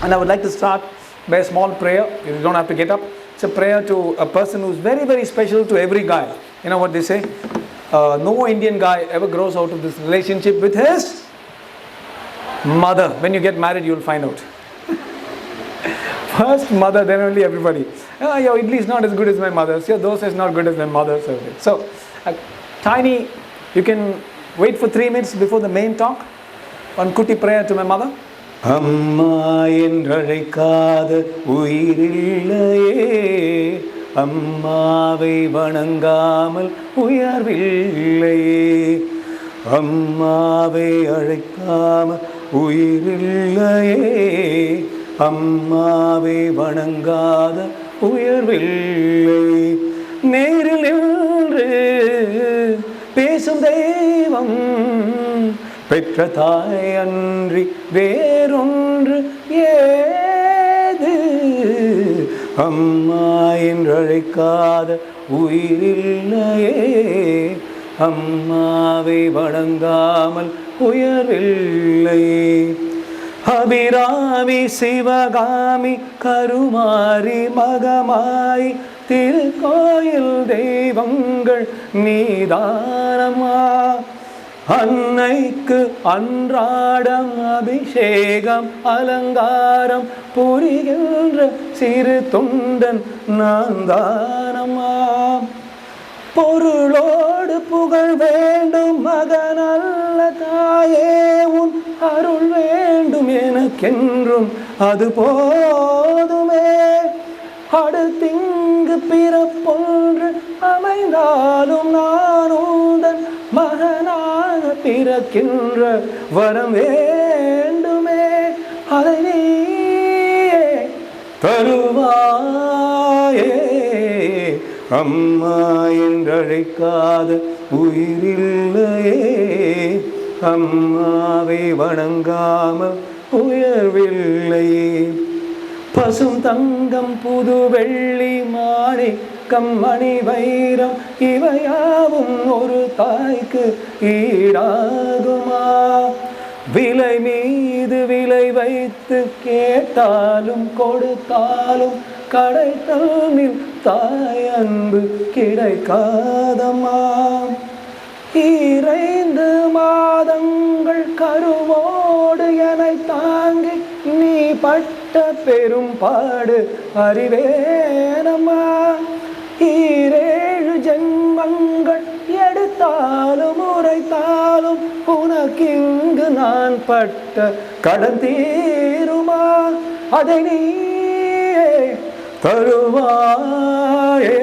And I would like to start by a small prayer. You don't have to get up. It's a prayer to a person who's very, very special to every guy. You know what they say? No Indian guy ever grows out of this relationship with his mother. When you get married, you'll find out. First mother, then only everybody. Your idli is not as good as my mother's. Your dosa is not good as my mother's. So, tiny, you can wait for 3 minutes before the main talk. One kuti prayer to my mother. அம்மா என்றழைக்காத உயிரில்லையே, அம்மாவை வணங்காமல் உயர்வில்லையே, அம்மாவை அழைக்காமல் உயிரில்லையே, அம்மாவை வணங்காத உயர்வில்லை. நேரில் நின்று பேசும் தெய்வம் பெற்ற தாய் அன்றி வேறொன்று ஏது, அம்மா என்றழைக்காத உயிரில்லையே, அம்மாவை வணங்காமல் உயர்வில்லை. அபிராமி சிவகாமி கருமாரி மகமாய் திருக்கோயில் தெய்வங்கள் நீதானமா, அன்னைக்கு அன்றாடம் அபிஷேகம் அலங்காரம் புரிகின்ற சிறு தொண்டன் நான் தானம்மா. பொருளோடு புகழ் வேண்டும் மகனல்ல தாயே, உன் அருள் வேண்டும் எனக்கென்றும் அது போதுமே. அடுத்திங்கு பிறப்பொன்று அமைந்தாலும் நானுடன் மகனாக பிறக்கின்ற வரம் வேண்டுமே, அதை நீயே தருவாயே. அம்மா என்றழைக்காத உயிரில்லையே, அம்மாவை வணங்காமல் உயர்வில்லையே. பசும் தங்கம் புது வெள்ளி மாணிக்கம் மணி வைரம் இவையாவும் ஒரு தாய்க்கு ஈடாகுமா? விலை மீது விலை வைத்து கேட்டாலும் கொடுத்தாலும் கிடைத்தல்மில் தாய் அன்பு கிடைக்காதம்மா. 2 மாதங்கள் கருவோடு என்னை தாங்கி நீ பட்ட பெரும் பாடு அறிவேனம்மா. 7 ஜென்மங்கள் எடுத்தாலும் உரைத்தாலும் உனக்கிங்கு நான் பட்ட கடன் தீருமா? அதை நீயே தருவாயே.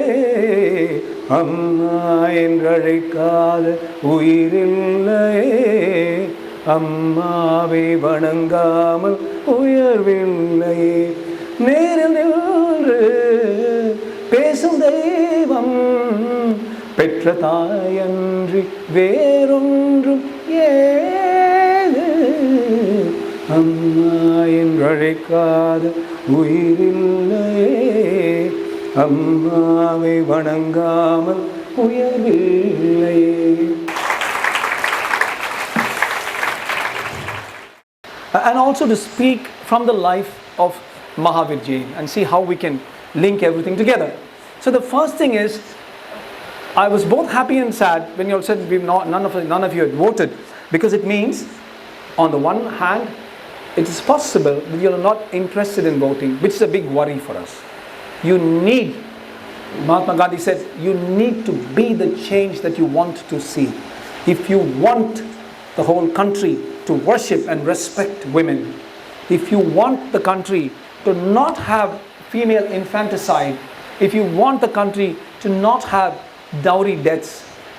அம்மா என்றழைக்காத உயிரில்லையே, அம்மாவை வணங்காமல் உயர்வில்லையே. நேரில் நின்று பேசும் தெய்வம் பெற்ற தாயன்றி வேறொன்றும் ஏது, அம்மா என்றழைக்காத உயிரில்லையே, அம்மாவை வணங்காமல் உயர்வில்லையே. And also to speak from the life of Mahavira Ji and see how we can link everything together. So the first thing is, I was both happy and sad when you all said none of you had voted, because it means on the one hand it is possible that you are not interested in voting, which is a big worry for us. You need, Mahatma Gandhi said, you need to be the change that you want to see. If you want the whole country to worship and respect women, if you want the country to not have female infanticide, if you want the country to not have dowry deaths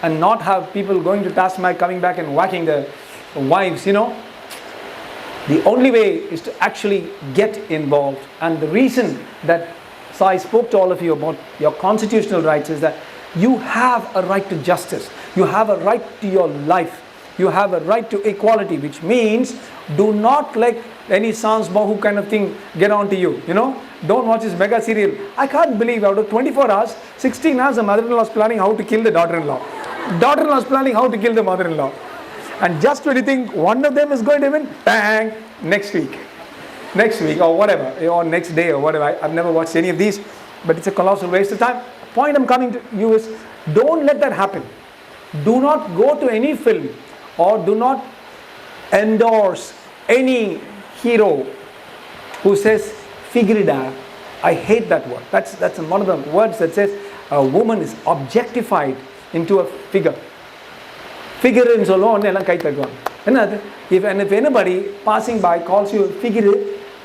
and not have people going to Tasmania coming back and whacking their wives, the only way is to actually get involved. And the reason that I spoke to all of you about your constitutional rights is that you have a right to justice, you have a right to your life, you have a right to equality, which means do not let any sans bahu kind of thing get on to you. Don't watch this mega serial. I can't believe out of 24 hours, 16 hours the mother-in-law is planning how to kill the daughter-in-law. Daughter-in-law is planning how to kill the mother-in-law. And just when you think one of them is going to win, bang, next week. next week or whatever, or next day or whatever. I've never watched any of these, but it's a colossal waste of time. The point I'm coming to you is, don't let that happen. Do not go to any film or do not endorse any hero who says figure it out. I hate that word. That's one of the words that says a woman is objectified into a figure. Figure in சொல்லுவோம் எல்லாம் கை தட்டுவாங்க. என்னது? If anybody passing by calls you figure,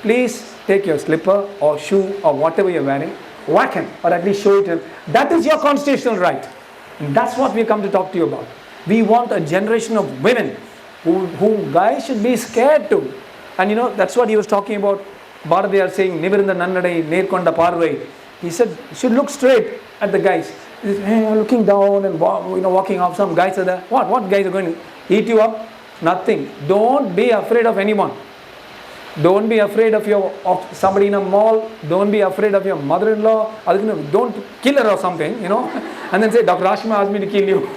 please take your slipper or shoe or whatever you're wearing, whack him or at least show it to him. That is your constitutional right. And that's what we come to talk to you about. We want a generation of women who guys should be scared to. And that's what he was talking about. Bharatiyar saying, Nivirindha Nannadai Nerkonda Parvai. He said, should look straight at the guys. Looking down and walking off. Some guys are there. What guys are going to eat you up? Nothing. Don't be afraid of anyone. Don't be afraid of somebody in a mall. Don't be afraid of your mother-in-law. Don't kill her or something, and then say, Dr. Rajkumar asked me to kill you.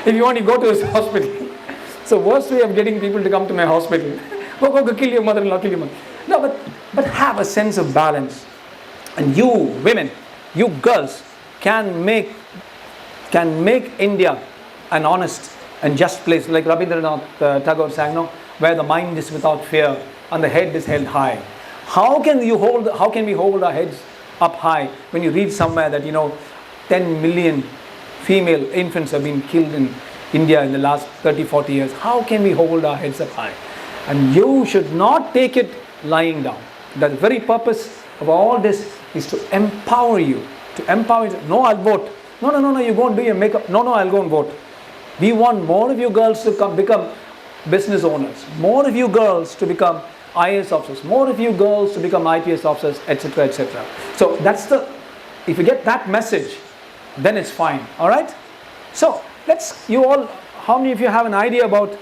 If you want, you go to his hospital. So worst way of getting people to come to my hospital. Go kill your mother-in-law, kill your mother. No, but have a sense of balance. And you women, you girls can make India an honest and just place, like Rabindranath Tagore sang, where the mind is without fear and the head is held high. How can we hold our heads up high when you read somewhere that 10 million female infants have been killed in India in the last 30-40 years? How can we hold our heads up high? And you should not take it lying down. The very purpose of all this is to empower you. To empower you. No, I'll vote. No, you go and do your makeup. No, I'll go and vote. We want more of you girls to become business owners. More of you girls to become IAS officers. More of you girls to become IPS officers, etc., etc. So if you get that message, then it's fine. All right? So how many of you have an idea about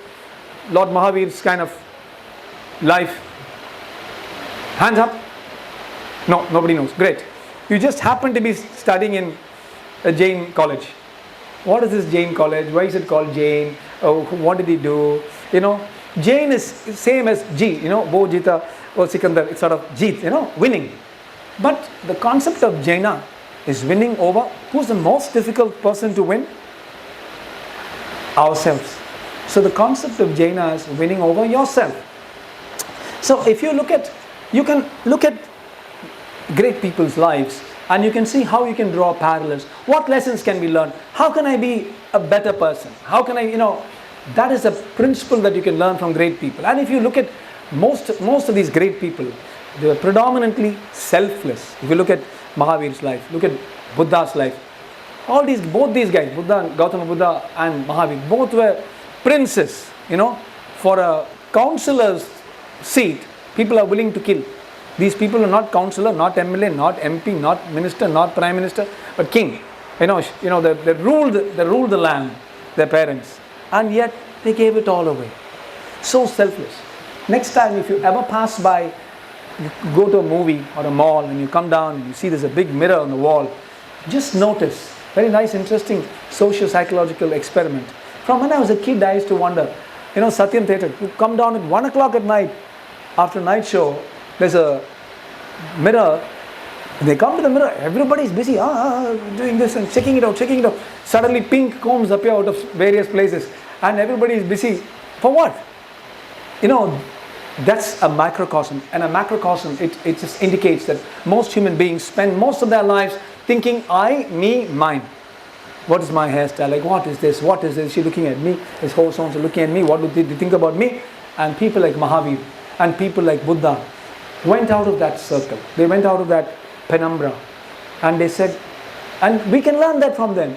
Lord Mahavir's kind of life? Hands up. No, nobody knows. Great. You just happen to be studying in a Jain college. What is this Jain college? Why is it called Jain? What did he do? Jain is same as G, Bo Jita or Sikandar. It's sort of Jeet, winning. But the concept of Jaina is winning over. Who's the most difficult person to win? Ourselves. So the concept of Jaina is winning over yourself. So if you can look at great people's lives and you can see how you can draw parallels. What lessons can we learn? How can I be a better person? How can I, that is a principle that you can learn from great people. And if you look at most of these great people, they were predominantly selfless. If you look at Mahavir's life, look at Buddha's life. Both these guys, Buddha, Gautama Buddha and Mahavir, both were princes. For a counselor's seat, people are willing to kill. These people are not councillor, not MLA, not MP, not minister, not prime minister, but king. They ruled the land, their parents, and yet they gave it all away. So selfless. Next time, if you ever pass by, you go to a movie or a mall and you come down and you see there's a big mirror on the wall, just notice. Very nice, interesting socio-psychological experiment. From when I was a kid, I used to wonder, Satyam Theatre, you come down at 1 o'clock at night after a night show. There's a mirror. They come to the mirror. Everybody's busy doing this and checking it out. Suddenly pink combs appear out of various places. And everybody is busy. For what? That's a macrocosm. And a macrocosm, it just indicates that most human beings spend most of their lives thinking, I, me, mine. What is my hairstyle? Like, what is this? What is this? She looking at me. This whole song looking at me. What do they think about me? And people like Mahavir and people like Buddha went out of that circle. They went out of that penumbra. And they said, and we can learn that from them.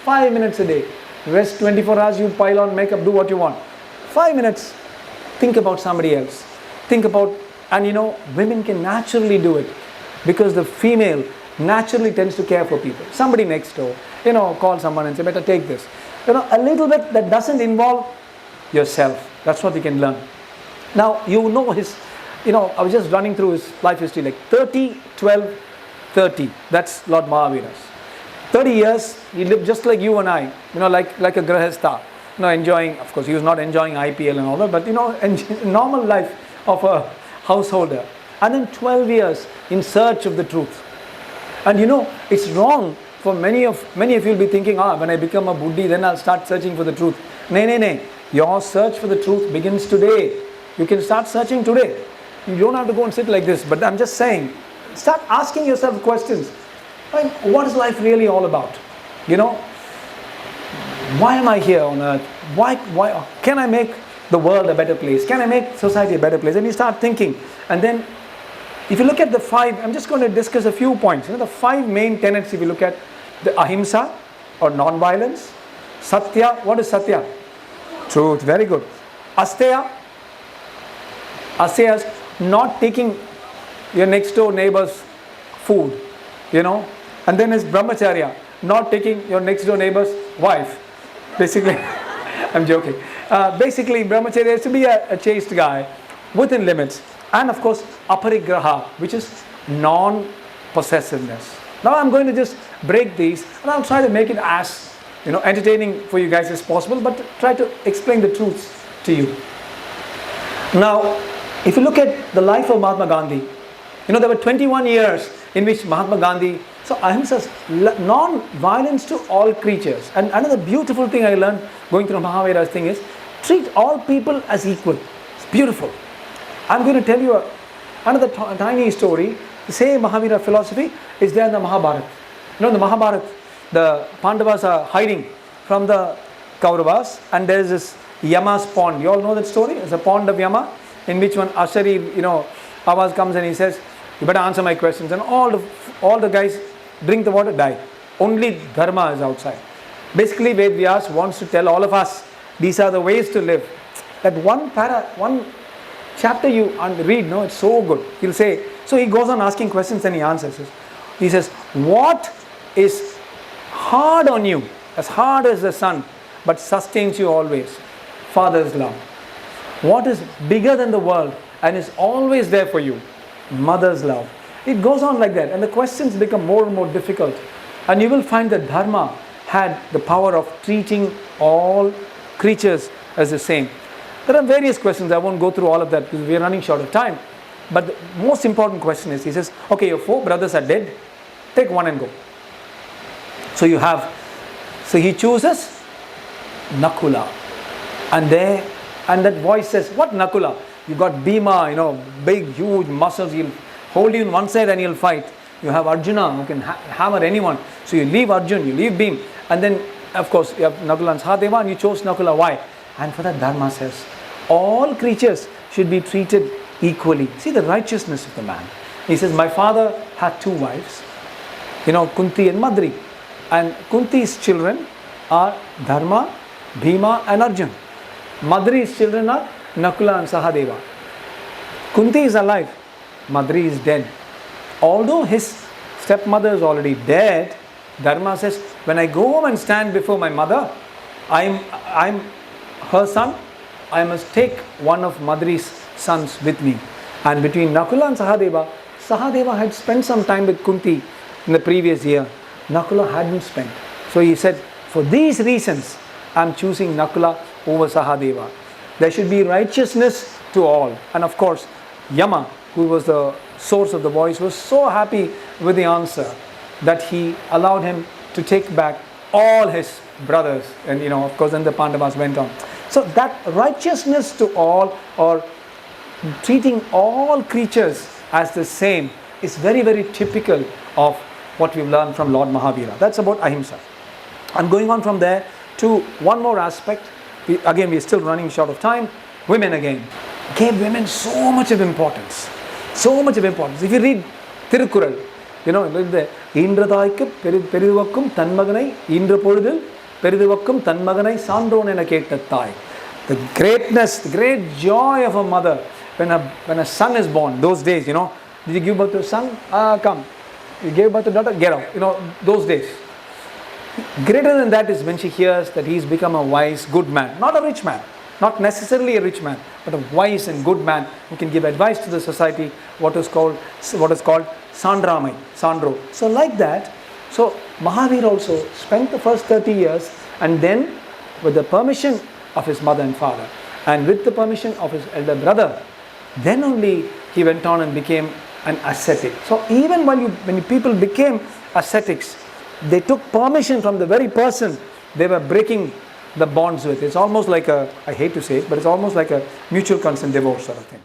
5 minutes a day. Rest 24 hours, you pile on makeup, do what you want. 5 minutes, think about somebody else. Think about, and women can naturally do it. Because the female naturally tends to care for people. Somebody next door, call someone and say, better take this. A little bit that doesn't involve yourself. That's what you can learn. Now, his, I was just running through his life history, like 30, 12, 30. That's Lord Mahavira's. 30 years, he lived just like you and I, like a grahastha, enjoying, of course, he was not enjoying IPL and all that, but, normal life of a householder. and then 12 years in search of the truth. And it's wrong for many of you will be thinking, when I become a Buddhi, then I'll start searching for the truth. Nay. Your search for the truth begins today. You can start searching today. You don't have to go and sit like this, but I'm just saying, start asking yourself questions. Like, what is life really all about? Why am I here on earth? Why can I make the world a better place? Can I make society a better place? And you start thinking. And then, if you look at the 5, I'm just going to discuss a few points. The 5 main tenets, if you look at the ahimsa, or non-violence. Satya, what is Satya? Truth, very good. Asteya is not taking your next door neighbor's food, And then is brahmacharya, not taking your next door neighbor's wife. Basically, I'm joking. Basically, brahmacharya is to be a chaste guy within limits. And of course, aparigraha, which is non-possessiveness. Now I'm going to just break these and I'll try to make it as entertaining for you guys as possible, but try to explain the truths to you. Now, if you look at the life of Mahatma Gandhi, there were 21 years in which Mahatma Gandhi, so ahimsa's non-violence to all creatures. And another beautiful thing I learned going through Mahavira's thing is, treat all people as equal. It's beautiful. I'm going to tell you another tiny story. The same Mahavira philosophy is there in the Mahabharata. In the Mahabharata, the Pandavas are hiding from the Kauravas, and there is this Yama's pond. You all know that story? It's a pond of Yama, in which one Ashari, Avaz comes and he says, you better answer my questions. And all the guys drink the water, die. Only Dharma is outside. Basically, Ved Vyas wants to tell all of us, these are the ways to live. That one chapter you read, it's so good. He'll say, so he goes on asking questions and he answers. He says, what is hard on you, as hard as the sun, but sustains you always? Father's love. What is bigger than the world and is always there for you? Mother's love. It goes on like that, and the questions become more and more difficult. And you will find that Dharma had the power of treating all creatures as the same. There are various questions. I won't go through all of that because we are running short of time. But the most important question is, he says, okay, your 4 brothers are dead. Take one and go. So he chooses Nakula. And that voice says, what Nakula? You got Bhima, big, huge muscles. He'll hold you on one side and he'll fight. You have Arjuna who can hammer anyone. So you leave Arjun, you leave Bhim. And then, of course, you have Nakula and Sahadeva, and you chose Nakula. Why? And for that, Dharma says, all creatures should be treated equally. See the righteousness of the man. He says, my father had 2 wives, Kunti and Madri. And Kunti's children are Dharma, Bhima and Arjun. Madri's children are Nakula and Sahadeva. Kunti is alive, Madri is dead. Although his stepmother is already dead, Dharma says, when I go home and stand before my mother, I'm her son, I must take one of Madri's sons with me. And between Nakula and Sahadeva had spent some time with Kunti in the previous year. Nakula hadn't spent. So he said, for these reasons, I'm choosing Nakula over Sahadeva. There should be righteousness to all. And of course, Yama, who was the source of the voice, was so happy with the answer that he allowed him to take back all his brothers. And of course, then the Pandavas went on. So that righteousness to all, or treating all creatures as the same, is very, very typical of what we've learned from Lord Mahavira. That's about ahimsa. I'm going on from there to one more aspect. We're still running short of time. Women again. Gave women so much of importance. So much of importance. If you read Tirukkural, Indrathaikku periduvakkum tanmaganai indra poludil periduvakkum tanmaganai sandron ena ketta thai. The greatness, the great joy of a mother when a son is born. Those days, did you give birth to a son? Come. You gave birth to a daughter? Get out. Those days. Greater than that is when she hears that he's become a wise, good man. Not a rich man. Not necessarily a rich man, but a wise and good man who can give advice to the society, what is called Sandramai, Sandro. So like that, so Mahavir also spent the first 30 years, and then with the permission of his mother and father, and with the permission of his elder brother, Then only he went on and became an ascetic. So even when people became ascetics, they took permission from the very person they were breaking the bonds with. It's almost like I hate to say it, but it's almost like a mutual consent divorce sort of thing.